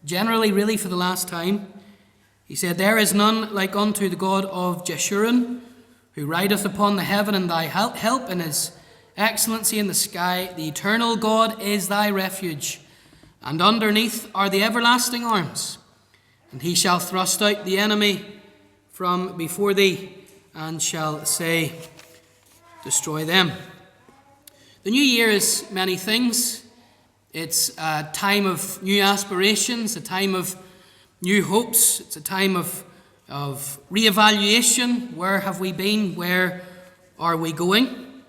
generally really for the last time. He said, "There is none like unto the God of Jeshurun, who rideth upon the heaven and thy help in his excellency in the sky. The eternal God is thy refuge, and underneath are the everlasting arms. And he shall thrust out the enemy from before thee, and shall say, destroy them." The new year is many things. It's a time of new aspirations, a time of new hopes. It's a time of reevaluation. Where have we been? Where are we going?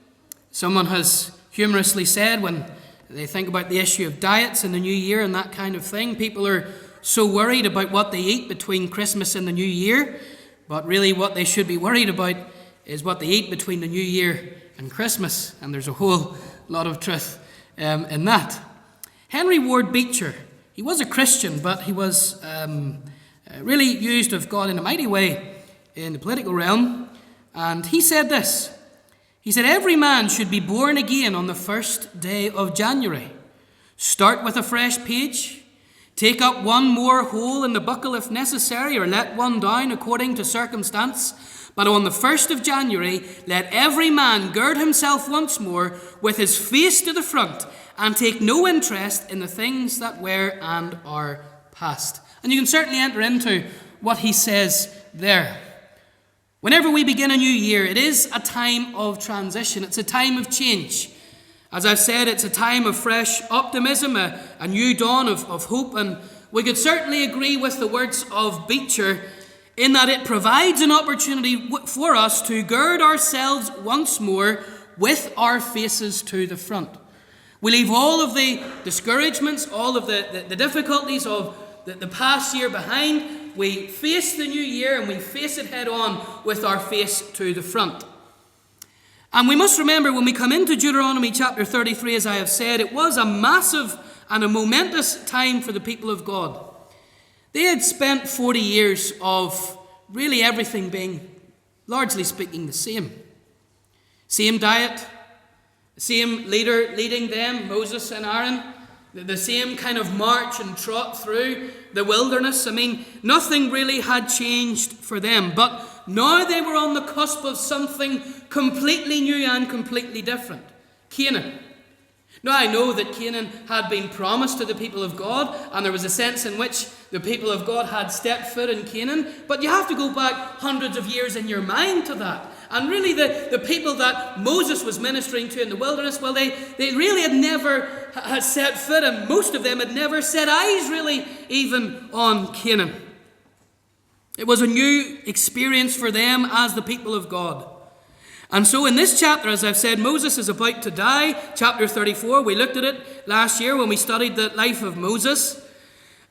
Someone has humorously said, when they think about the issue of diets in the new year and that kind of thing, people are so worried about what they eat between Christmas and the new year, but really what they should be worried about is what they eat between the new year and Christmas. And there's a whole lot of truth in that. Henry Ward Beecher, he was a Christian, but he was really used of God in a mighty way in the political realm. And he said this. He said, "Every man should be born again on the first day of January. Start with a fresh page. Take up one more hole in the buckle if necessary, or let one down according to circumstance. But on the 1st of January, let every man gird himself once more with his face to the front, and take no interest in the things that were and are past." And you can certainly enter into what he says there. Whenever we begin a new year, it is a time of transition. It's a time of change. As I've said, it's a time of fresh optimism, a new dawn of hope. And we could certainly agree with the words of Beecher in that it provides an opportunity for us to gird ourselves once more with our faces to the front. We leave all of the discouragements, all of the difficulties of the past year behind. We face the new year and we face it head on with our face to the front. And we must remember, when we come into Deuteronomy chapter 33, as I have said, it was a massive and a momentous time for the people of God. They had spent 40 years of really everything being, largely speaking, the same. Same diet, same leader leading them, Moses and Aaron. The same kind of march and trot through the wilderness. I mean, nothing really had changed for them. But now they were on the cusp of something completely new and completely different. Canaan. Now, I know that Canaan had been promised to the people of God, and there was a sense in which the people of God had stepped foot in Canaan. But you have to go back hundreds of years in your mind to that. And really the people that Moses was ministering to in the wilderness, well, they really had never had set foot, and most of them had never set eyes really even on Canaan. It was a new experience for them as the people of God. And so in this chapter, as I've said, Moses is about to die. Chapter 34, we looked at it last year when we studied the life of Moses.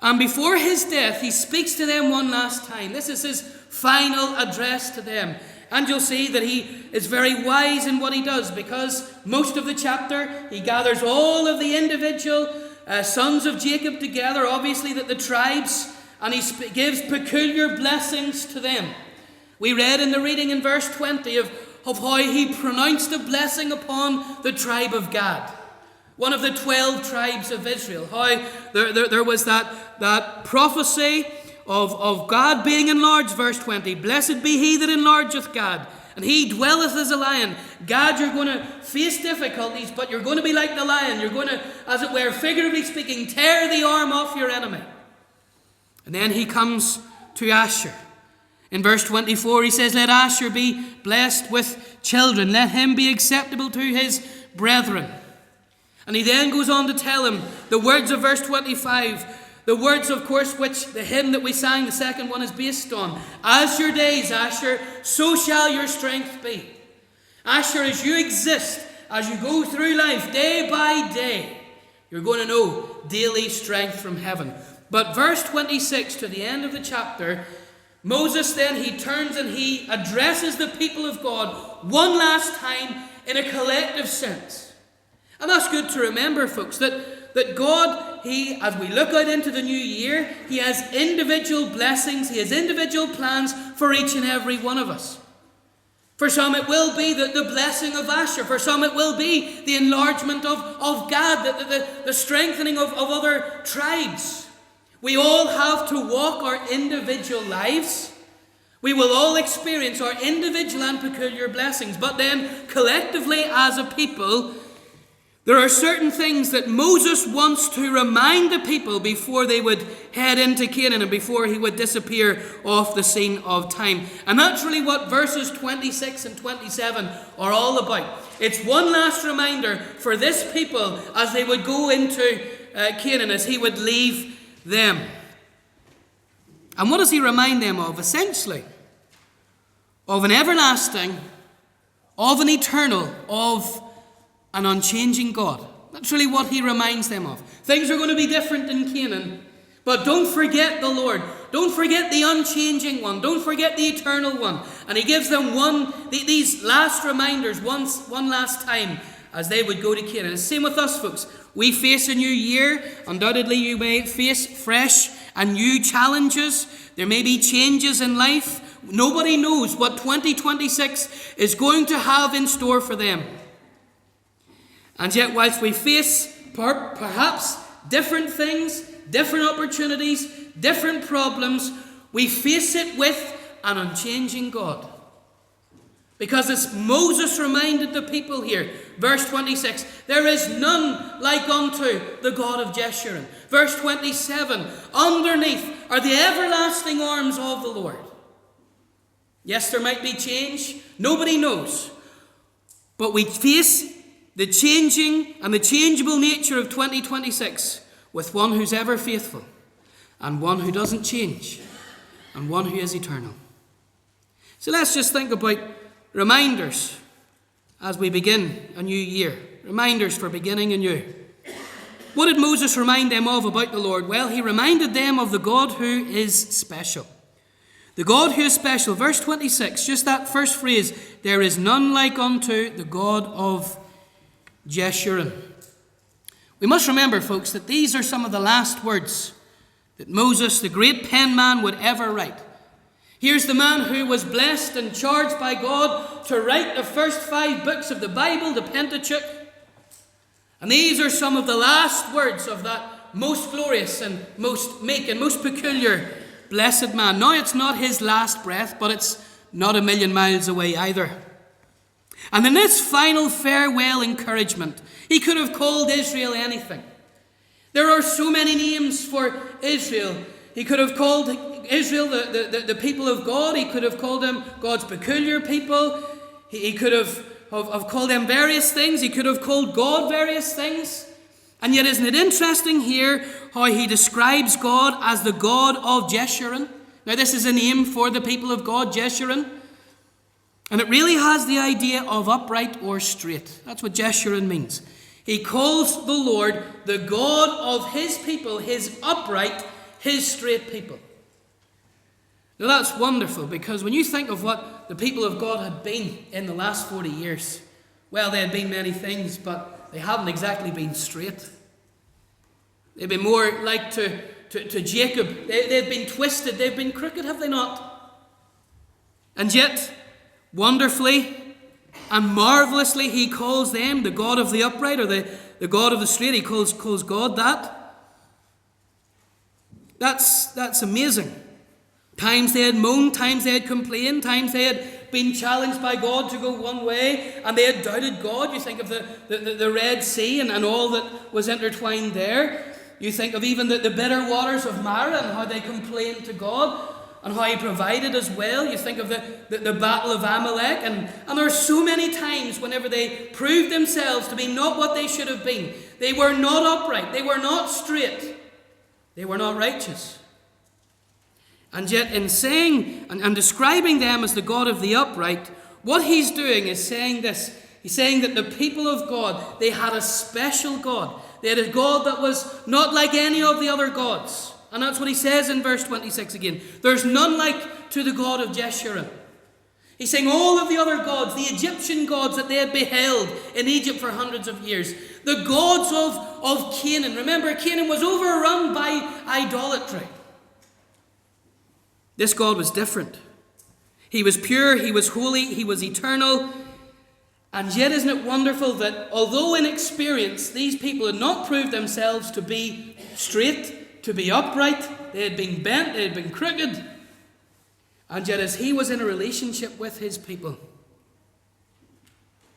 And before his death, he speaks to them one last time. This is his final address to them. And you'll see that he is very wise in what he does, because most of the chapter, he gathers all of the individual sons of Jacob together, obviously the tribes, and he gives peculiar blessings to them. We read in the reading in verse 20 of how he pronounced a blessing upon the tribe of Gad, one of the 12 tribes of Israel. How there was that prophecy of God being enlarged, verse 20. "Blessed be he that enlargeth Gad, and he dwelleth as a lion." Gad, you're going to face difficulties, but you're going to be like the lion. You're going to, as it were, figuratively speaking, tear the arm off your enemy. And then he comes to Asher. In verse 24, he says, "Let Asher be blessed with children. Let him be acceptable to his brethren." And he then goes on to tell him the words of verse 25, the words, of course, which the hymn that we sang, the second one, is based on. "As your days, Asher, so shall your strength be." Asher, as you exist, as you go through life day by day, you're going to know daily strength from heaven. But verse 26 to the end of the chapter, Moses then, he turns and he addresses the people of God one last time in a collective sense. And that's good to remember, folks, that God, he, as we look out into the new year, he has individual blessings, he has individual plans for each and every one of us. For some it will be the blessing of Asher. For some it will be the enlargement of Gad, the strengthening of other tribes. We all have to walk our individual lives. We will all experience our individual and peculiar blessings. But then, collectively as a people, there are certain things that Moses wants to remind the people before they would head into Canaan and before he would disappear off the scene of time. And that's really what verses 26 and 27 are all about. It's one last reminder for this people as they would go into Canaan, as he would leave them. And what does he remind them of? Essentially, of an everlasting, of an eternal, of an unchanging God. That's really what he reminds them of. Things are going to be different in Canaan, but don't forget the Lord. Don't forget the unchanging one. Don't forget the eternal one. And he gives them these last reminders one last time as they would go to Canaan. And same with us, folks. We face a new year. Undoubtedly, you may face fresh and new challenges. There may be changes in life. Nobody knows what 2026 is going to have in store for them. And yet, whilst we face perhaps different things, different opportunities, different problems, we face it with an unchanging God. Because as Moses reminded the people here, verse 26, there is none like unto the God of Jeshurun. Verse 27, underneath are the everlasting arms of the Lord. Yes, there might be change. Nobody knows. But we face the changing and the changeable nature of 2026 with one who's ever faithful and one who doesn't change and one who is eternal. So let's just think about reminders as we begin a new year. Reminders for beginning anew. What did Moses remind them of about the Lord? Well, he reminded them of the God who is special. The God who is special. Verse 26, just that first phrase, there is none like unto the God of Jeshurun. We must remember, folks, that these are some of the last words that Moses, the great penman, would ever write. Here's the man who was blessed and charged by God to write the first 5 books of the Bible, the Pentateuch. And these are some of the last words of that most glorious and most meek and most peculiar blessed man. Now it's not his last breath, but it's not a million miles away either. And in this final farewell encouragement, he could have called Israel anything. There are so many names for Israel. He could have called Israel the people of God. He could have called them God's peculiar people. He could have called them various things. He could have called God various things. And yet, isn't it interesting here how he describes God as the God of Jeshurun? Now, this is a name for the people of God, Jeshurun. And it really has the idea of upright or straight. That's what Jeshurun means. He calls the Lord the God of his people, his upright, his straight people. Now that's wonderful, because when you think of what the people of God had been in the last 40 years, well, they had been many things, but they haven't exactly been straight. They've been more like to Jacob. They've been twisted, they've been crooked, have they not? And yet, wonderfully and marvelously, he calls them the God of the upright, or the God of the straight. He calls God that. That's amazing. Times they had moaned, times they had complained, times they had been challenged by God to go one way, and they had doubted God. You think of the Red Sea and all that was intertwined there. You think of even the bitter waters of Marah and how they complained to God, and how he provided as well. You think of the battle of Amalek, and there are so many times whenever they proved themselves to be not what they should have been. They were not upright, they were not straight, they were not righteous. And yet in saying and describing them as the God of the upright, what he's doing is saying this. He's saying that the people of God, they had a special God. They had a God that was not like any of the other gods. And that's what he says in verse 26 again. There's none like to the God of Jeshurun. He's saying all of the other gods, the Egyptian gods that they had beheld in Egypt for hundreds of years, the gods of Canaan. Remember, Canaan was overrun by idolatry. This God was different. He was pure, he was holy, he was eternal. And yet, isn't it wonderful that although in experience these people had not proved themselves to be straight, to be upright. They had been bent, they had been crooked. And yet as he was in a relationship with his people,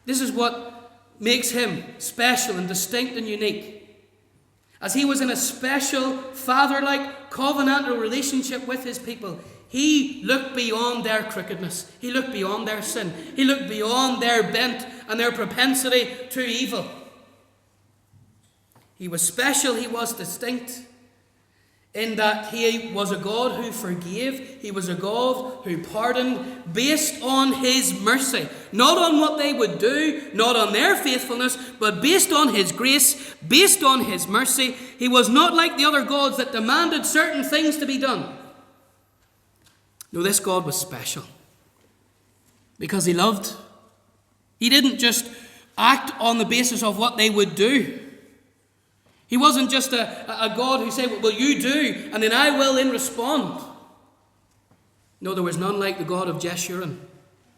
this is what makes him special and distinct and unique. As he was in a special, father-like, covenantal relationship with his people, he looked beyond their crookedness. He looked beyond their sin. He looked beyond their bent and their propensity to evil. He was special, he was distinct, in that he was a God who forgave. He was a God who pardoned based on his mercy. Not on what they would do, not on their faithfulness, but based on his grace, based on his mercy. He was not like the other gods that demanded certain things to be done. No, this God was special because he loved. He didn't just act on the basis of what they would do. He wasn't just a God who said, well, you do, and then I will in respond. No, there was none like the God of Jeshurun,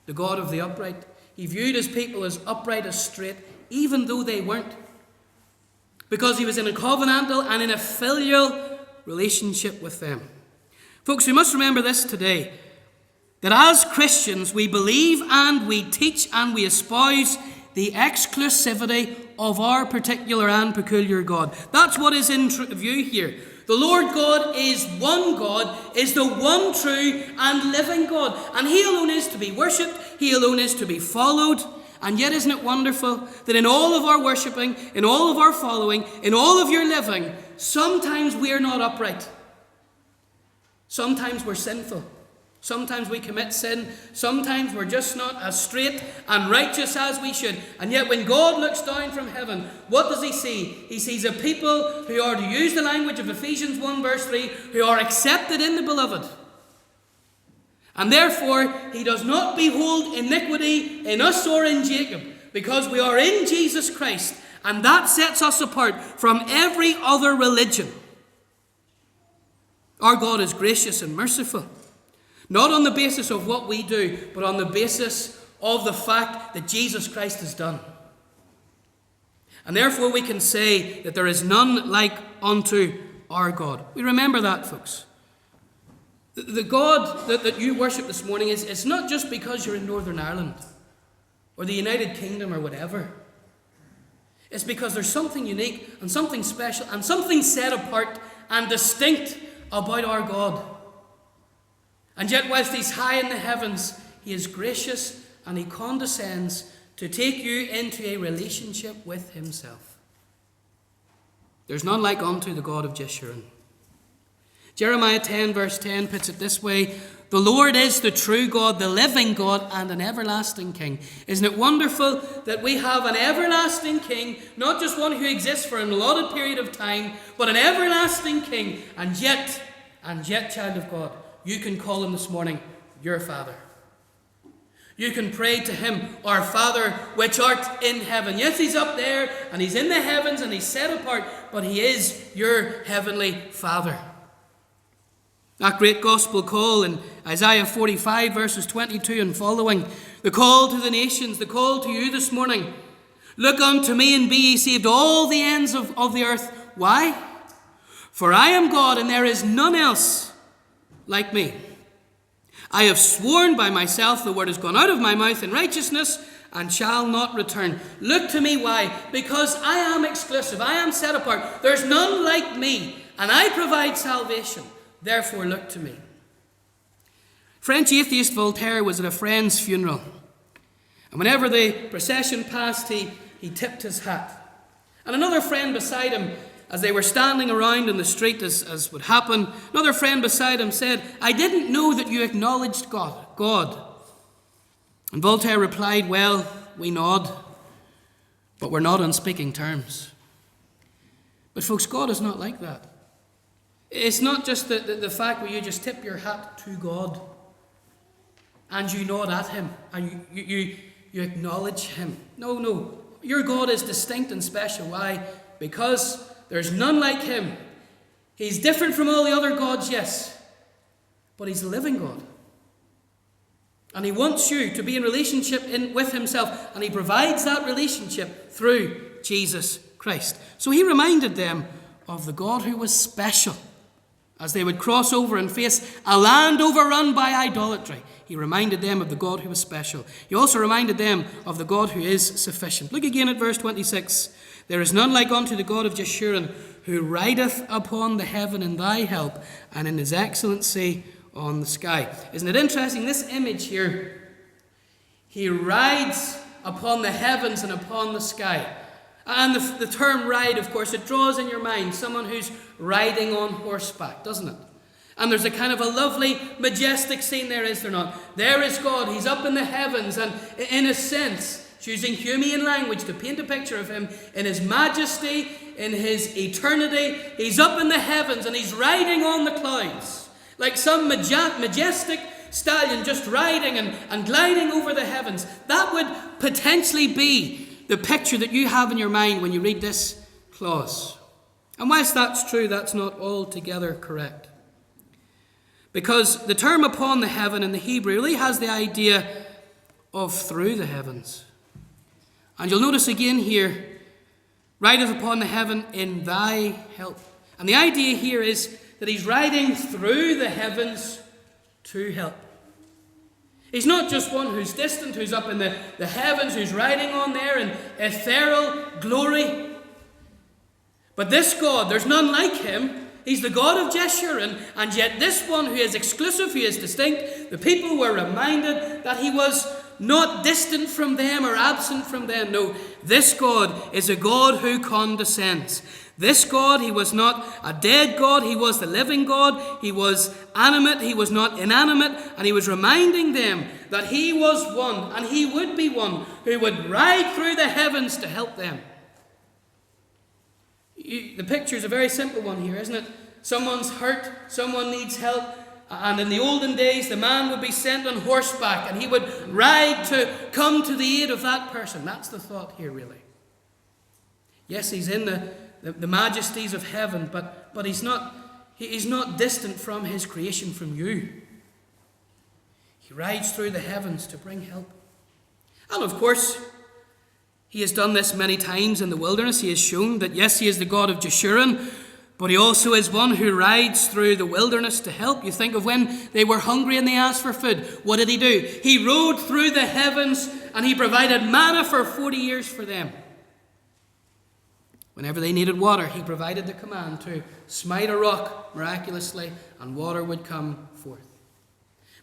the God of the upright. He viewed his people as upright, as straight, even though they weren't. Because he was in a covenantal and in a filial relationship with them. Folks, we must remember this today, that as Christians we believe and we teach and we espouse the exclusivity of our particular and peculiar God. That's what is in view here. The Lord God is one God, is the one true and living God. And he alone is to be worshipped, he alone is to be followed. And yet isn't it wonderful that in all of our worshipping, in all of our following, in all of your living, sometimes we're not upright. Sometimes we're sinful. Sometimes we commit sin. Sometimes we're just not as straight and righteous as we should. And yet when God looks down from heaven, what does he see? He sees a people who are, to use the language of Ephesians 1 verse 3, who are accepted in the beloved. And therefore, he does not behold iniquity in us or in Jacob, because we are in Jesus Christ. And that sets us apart from every other religion. Our God is gracious and merciful. Not on the basis of what we do, but on the basis of the fact that Jesus Christ has done. And therefore we can say that there is none like unto our God. We remember that, folks. The God that you worship this morning is not just because you're in Northern Ireland or the United Kingdom or whatever. It's because there's something unique and something special and something set apart and distinct about our God. And yet, whilst he's high in the heavens, he is gracious and he condescends to take you into a relationship with himself. There's none like unto the God of Jeshurun. Jeremiah 10 verse 10 puts it this way: the Lord is the true God, the living God, and an everlasting King. Isn't it wonderful that we have an everlasting King, not just one who exists for an allotted period of time, but an everlasting King. And yet, child of God, you can call him this morning your Father. You can pray to him, our Father which art in heaven. Yes, he's up there and he's in the heavens and he's set apart, but he is your heavenly Father. That great gospel call in Isaiah 45 verses 22 and following, the call to the nations, the call to you this morning. Look unto me and be ye saved, all the ends of the earth. Why? For I am God and there is none else like me. I have sworn by myself, the word has gone out of my mouth in righteousness and shall not return. Look to me, why? Because I am exclusive, I am set apart. There's none like me, and I provide salvation. Therefore look to me. French atheist Voltaire was at a friend's funeral, and whenever the procession passed, he tipped his hat. And another friend beside him, as they were standing around in the street, as would happen, another friend beside him said, I didn't know that you acknowledged God. And Voltaire replied, well, we nod, but we're not on speaking terms. But folks, God is not like that. It's not just the fact where you just tip your hat to God and you nod at him and you acknowledge him. No. Your God is distinct and special. Why? Because there's none like him. He's different from all the other gods, yes, but he's the living God. And he wants you to be in relationship with himself, and he provides that relationship through Jesus Christ. So he reminded them of the God who was special, as they would cross over and face a land overrun by idolatry. He reminded them of the God who was special. He also reminded them of the God who is sufficient. Look again at verse 26. There is none like unto the God of Jeshurun, who rideth upon the heaven in thy help, and in his excellency on the sky. Isn't it interesting? This image here, he rides upon the heavens and upon the sky. And the term ride, of course, it draws in your mind someone who's riding on horseback, doesn't it? And there's a kind of a lovely, majestic scene there, is there not? There is God. He's up in the heavens, and in a sense, choosing Humean language to paint a picture of him in his majesty, in his eternity. He's up in the heavens, and he's riding on the clouds, like some majestic stallion just riding and gliding over the heavens. That would potentially be the picture that you have in your mind when you read this clause. And whilst that's true, that's not altogether correct. Because the term upon the heaven in the Hebrew really has the idea of through the heavens. And you'll notice again here, rideth upon the heaven in thy help. And the idea here is that he's riding through the heavens to help. He's not just one who's distant, who's up in the heavens, who's riding on there in ethereal glory. But this God, there's none like him. He's the God of Jeshurun, and yet this one who is exclusive, who is distinct, the people were reminded that he was not distant from them or absent from them. No, this God is a God who condescends. This God, he was not a dead God, he was the living God. He was animate, he was not inanimate, and he was reminding them that he was one, and he would be one, who would ride through the heavens to help them. The picture is a very simple one here, isn't it? Someone's hurt, someone needs help, and in the olden days, the man would be sent on horseback, and he would ride to come to the aid of that person. That's the thought here, really. Yes, he's in the majesties of heaven, but he's not distant from his creation, from you. He rides through the heavens to bring help. And of course, he has done this many times in the wilderness. He has shown that, yes, he is the God of Jeshurun, but he also is one who rides through the wilderness to help. You think of when they were hungry and they asked for food. What did he do? He rode through the heavens and he provided manna for 40 years for them. Whenever they needed water, he provided the command to smite a rock miraculously, and water would come forth.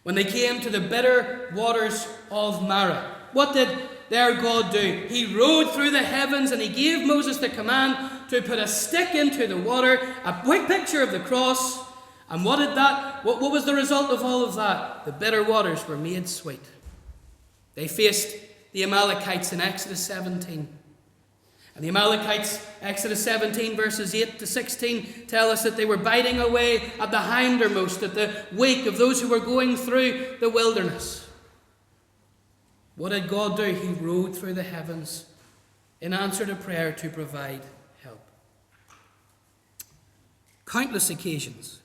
When they came to the bitter waters of Marah, what did their God do? He rode through the heavens, and he gave Moses the command to put a stick into the water, a quick picture of the cross. And what was the result of all of that? The bitter waters were made sweet. They faced the Amalekites in Exodus 17. And the Amalekites, Exodus 17, verses 8 to 16, tell us that they were biting away at the hindermost, at the wake of those who were going through the wilderness. What did God do? He rode through the heavens in answer to prayer to provide help. Countless occasions.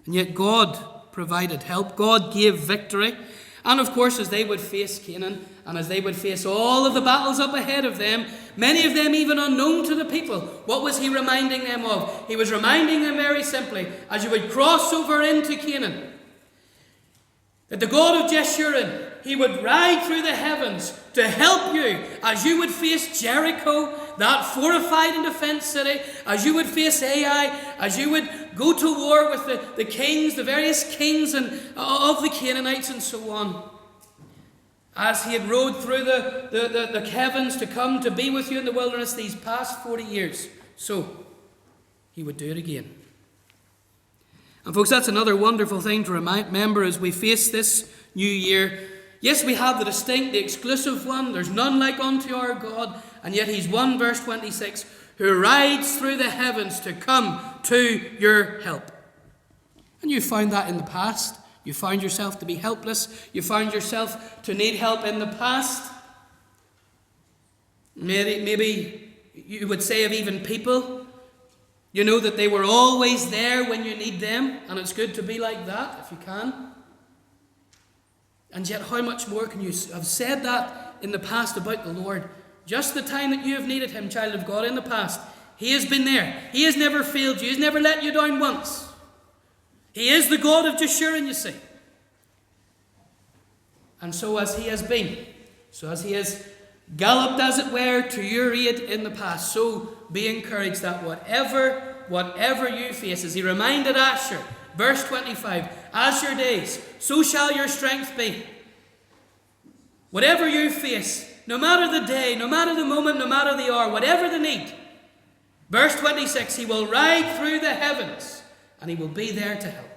And yet God provided help. God gave victory. And of course, as they would face Canaan, and as they would face all of the battles up ahead of them, many of them even unknown to the people, what was he reminding them of? He was reminding them very simply, as you would cross over into Canaan, that the God of Jeshurun, he would ride through the heavens to help you as you would face Jericho, that fortified and defense city, as you would face Ai, as you would go to war with the kings, the various kings of the Canaanites and so on. As he had rode through the heavens to come to be with you in the wilderness these past 40 years, so he would do it again. And folks, that's another wonderful thing to remember as we face this new year. Yes, we have the distinct, the exclusive one. There's none like unto our God. And yet he's one, verse 26, who rides through the heavens to come to your help. And you found that in the past. You found yourself to be helpless. You found yourself to need help in the past. Maybe you would say of even people, you know that they were always there when you need them. And it's good to be like that if you can. And yet how much more can you have said that in the past about the Lord? Just the time that you have needed him, child of God, in the past. He has been there. He has never failed you. He has never let you down once. He is the God of Jeshurun, you see. And so as he has been, so as he has galloped, as it were, to your aid in the past, so be encouraged that whatever you face, as he reminded Asher, verse 25, as your days, so shall your strength be. Whatever you face, no matter the day, no matter the moment, no matter the hour, whatever the need, verse 26, he will ride through the heavens and he will be there to help.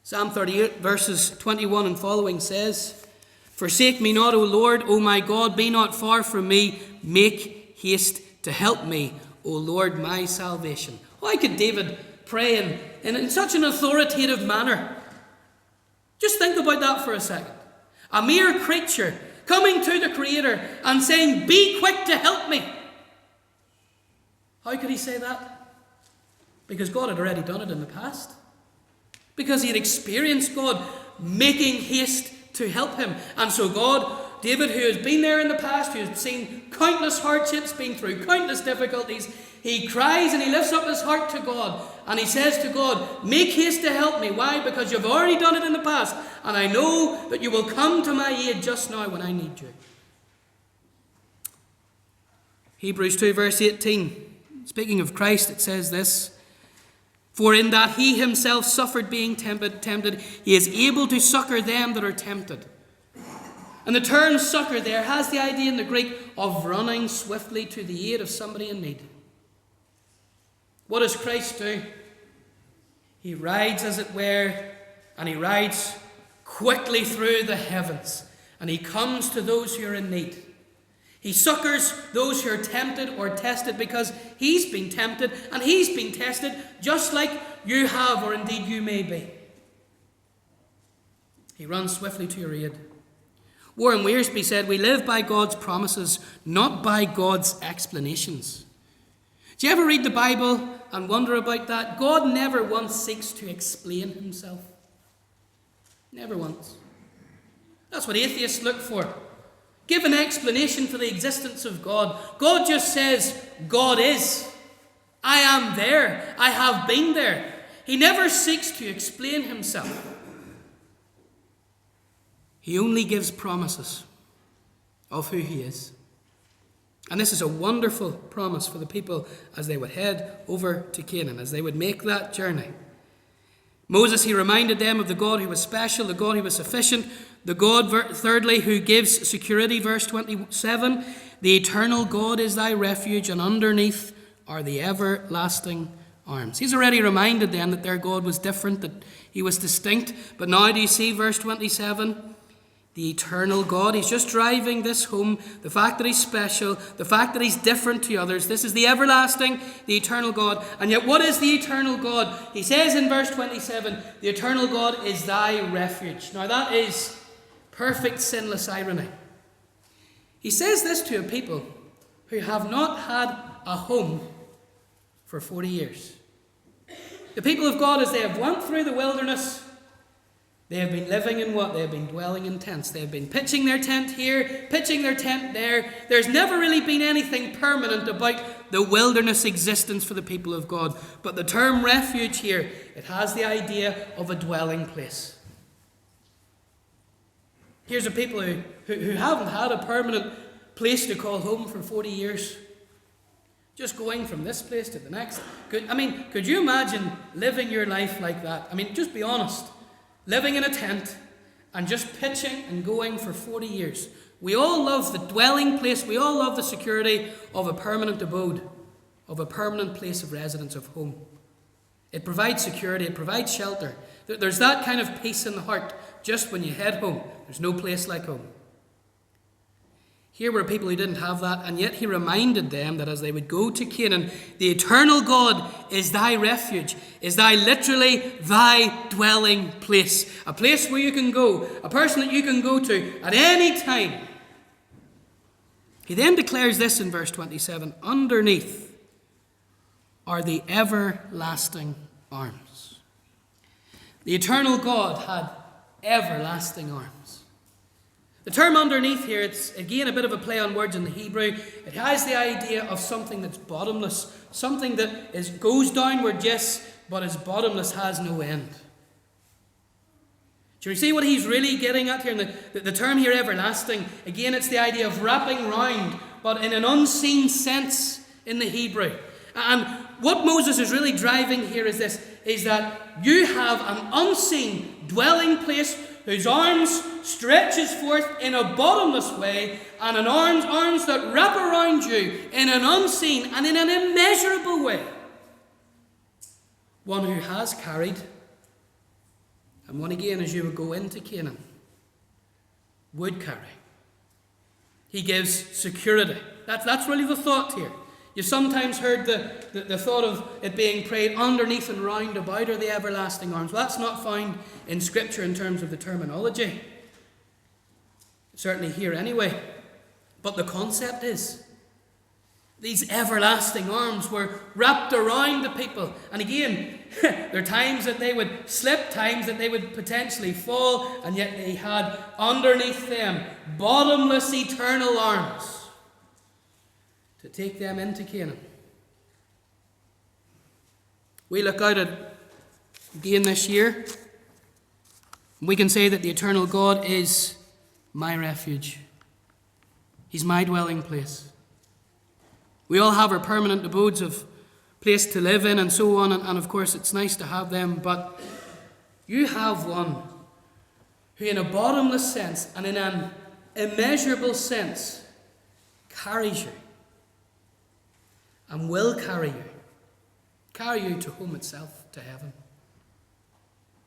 Psalm 38, verses 21 and following says, forsake me not, O Lord, O my God, be not far from me. Make haste to help me, O Lord, my salvation. Why could David pray in such an authoritative manner? Just think about that for a second. A mere creature coming to the Creator and saying, be quick to help me. How could he say that? Because God had already done it in the past. Because he had experienced God making haste to help him. And so God, David, who has been there in the past, who has seen countless hardships, been through countless difficulties, he cries and he lifts up his heart to God. And he says to God, make haste to help me. Why? Because you've already done it in the past. And I know that you will come to my aid just now when I need you. Hebrews 2 verse 18. Speaking of Christ, it says this. For in that he himself suffered being tempted, he is able to succor them that are tempted. And the term succor there has the idea in the Greek of running swiftly to the aid of somebody in need. What does Christ do? He rides, as it were, and he rides quickly through the heavens. And he comes to those who are in need. He succors those who are tempted or tested because he's been tempted and he's been tested just like you have, or indeed you may be. He runs swiftly to your aid. Warren Wiersbe said, we live by God's promises, not by God's explanations. Do you ever read the Bible and wonder about that? God never once seeks to explain himself. Never once. That's what atheists look for. Give an explanation for the existence of God. God just says, God is. I am there. I have been there. He never seeks to explain himself. He only gives promises of who he is. And this is a wonderful promise for the people as they would head over to Canaan, as they would make that journey. Moses, he reminded them of the God who was special, the God who was sufficient, the God, thirdly, who gives security, verse 27. The eternal God is thy refuge, and underneath are the everlasting arms. He's already reminded them that their God was different, that he was distinct. But now do you see verse 27? The eternal God. He's just driving this home. The fact that he's special, the fact that he's different to others. This is the everlasting, the eternal God. And yet what is the eternal God? He says in verse 27, the eternal God is thy refuge. Now that is perfect sinless irony. He says this to a people who have not had a home for 40 years. The people of God, as they have went through the wilderness, they have been living in what? They have been dwelling in tents. They have been pitching their tent here, pitching their tent there. There's never really been anything permanent about the wilderness existence for the people of God. But the term refuge here, it has the idea of a dwelling place. Here's a people who haven't had a permanent place to call home for 40 years. Just going from this place to the next. Could you imagine living your life like that? Just be honest. Living in a tent and just pitching and going for 40 years. We all love the dwelling place. We all love the security of a permanent abode, of a permanent place of residence, of home. It provides security. It provides shelter. There's that kind of peace in the heart just when you head home. There's no place like home. Here were people who didn't have that, and yet he reminded them that as they would go to Canaan, the eternal God is thy refuge, is literally thy dwelling place. A place where you can go, a person that you can go to at any time. He then declares this in verse 27, underneath are the everlasting arms. The eternal God had everlasting arms. The term underneath here, it's again a bit of a play on words in the Hebrew. It has the idea of something that's bottomless, something that goes downward, yes, but his bottomless has no end. Do you see what he's really getting at here? And the term here, everlasting, again, it's the idea of wrapping round, but in an unseen sense in the Hebrew. And what Moses is really driving here is this, is that you have an unseen dwelling place whose arms stretches forth in a bottomless way, and an arms that wrap around you in an unseen and in an immeasurable way. One who has carried, and one again as you would go into Canaan, would carry. He gives security. That's really the thought here. You've sometimes heard the thought of it being prayed underneath and round about are the everlasting arms. Well, that's not found in Scripture in terms of the terminology. Certainly here anyway. But the concept is, these everlasting arms were wrapped around the people. And again, there are times that they would slip, times that they would potentially fall, and yet they had underneath them bottomless eternal arms to take them into Canaan. We look out at again this year, we can say that the eternal God is my refuge. He's my dwelling place. We all have our permanent abodes of place to live in and so on, and of course it's nice to have them, but you have one who in a bottomless sense and in an immeasurable sense carries you and will carry you to home itself, to heaven.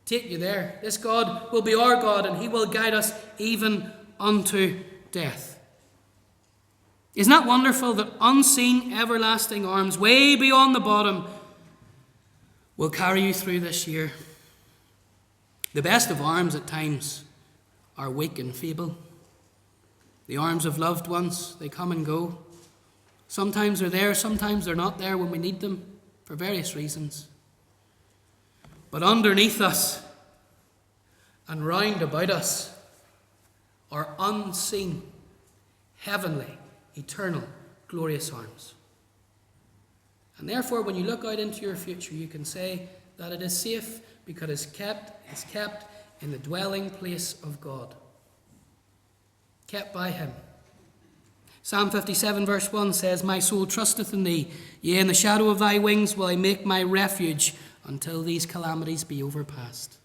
Take you there. This God will be our God, and he will guide us even unto death. Isn't that wonderful that unseen everlasting arms way beyond the bottom will carry you through this year? The best of arms at times are weak and feeble. The arms of loved ones, they come and go. Sometimes they're there, sometimes they're not there when we need them for various reasons. But underneath us and round about us are unseen, heavenly, eternal, glorious arms. And therefore, when you look out into your future, you can say that it is safe because it's kept in the dwelling place of God. Kept by him. Psalm 57 verse 1 says, "My soul trusteth in thee, yea, in the shadow of thy wings will I make my refuge until these calamities be overpast."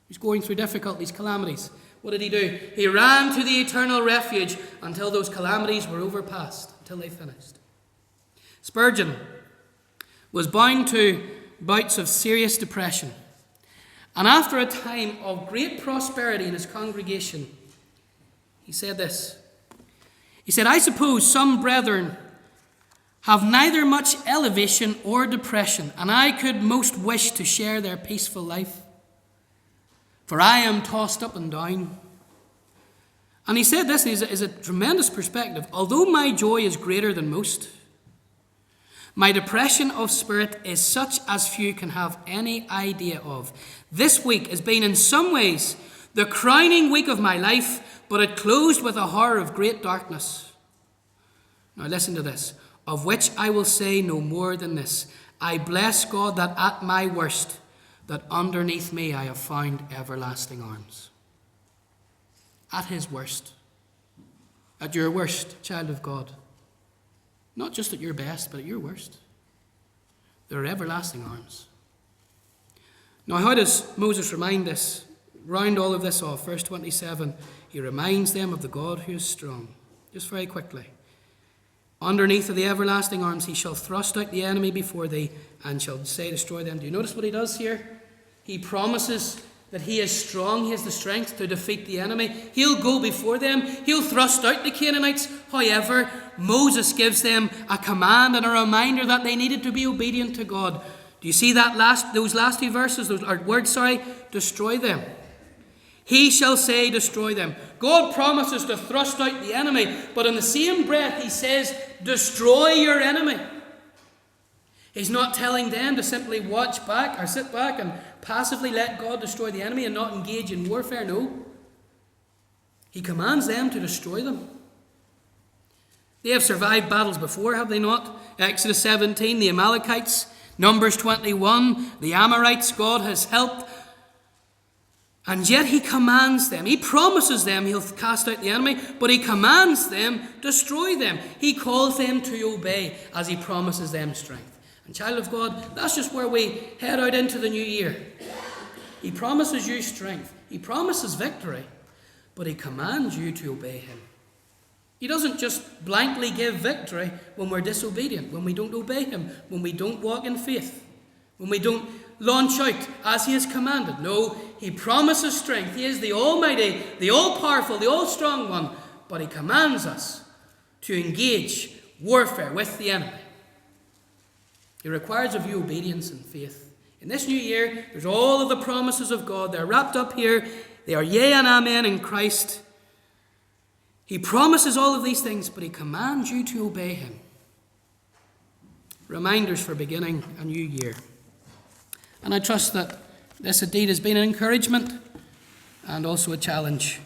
He's going through difficulties, calamities. What did he do? He ran to the eternal refuge until those calamities were overpast, until they finished. Spurgeon was bound to bouts of serious depression. And after a time of great prosperity in his congregation, he said this. He said, "I suppose some brethren have neither much elevation or depression, and I could most wish to share their peaceful life. For I am tossed up and down." And he said this is a tremendous perspective. "Although my joy is greater than most, my depression of spirit is such as few can have any idea of. This week has been in some ways the crowning week of my life, but it closed with a horror of great darkness. Now listen to this. Of which I will say no more than this. I bless God that at my worst, that underneath me I have found everlasting arms." At his worst. At your worst, child of God. Not just at your best, but at your worst. There are everlasting arms. Now how does Moses remind us? Round all of this off, verse 27, he reminds them of the God who is strong. Just very quickly. "Underneath of the everlasting arms he shall thrust out the enemy before thee, and shall say, destroy them." Do you notice what he does here? He promises that he is strong, he has the strength to defeat the enemy. He'll go before them, he'll thrust out the Canaanites. However, Moses gives them a command and a reminder that they needed to be obedient to God. Do you see those last two verses, destroy them. He shall say, destroy them. God promises to thrust out the enemy, but in the same breath he says, destroy your enemy. He's not telling them to simply watch back or sit back and passively let God destroy the enemy and not engage in warfare. No. He commands them to destroy them. They have survived battles before, have they not? Exodus 17, the Amalekites Numbers 21, the Amorites God has helped. And yet he commands them. He promises them he'll cast out the enemy, but he commands them, destroy them. He calls them to obey as he promises them strength. And child of God, that's just where we head out into the new year. He promises you strength. He promises victory, but he commands you to obey him. He doesn't just blankly give victory when we're disobedient, when we don't obey him, when we don't walk in faith, when we don't launch out as he has commanded. No, he promises strength. He is the Almighty, the All-Powerful, the All-Strong One. But he commands us to engage warfare with the enemy. He requires of you obedience and faith. In this new year, there's all of the promises of God. They're wrapped up here. They are yea and amen in Christ. He promises all of these things, but he commands you to obey him. Reminders for beginning a new year. And I trust that this indeed has been an encouragement and also a challenge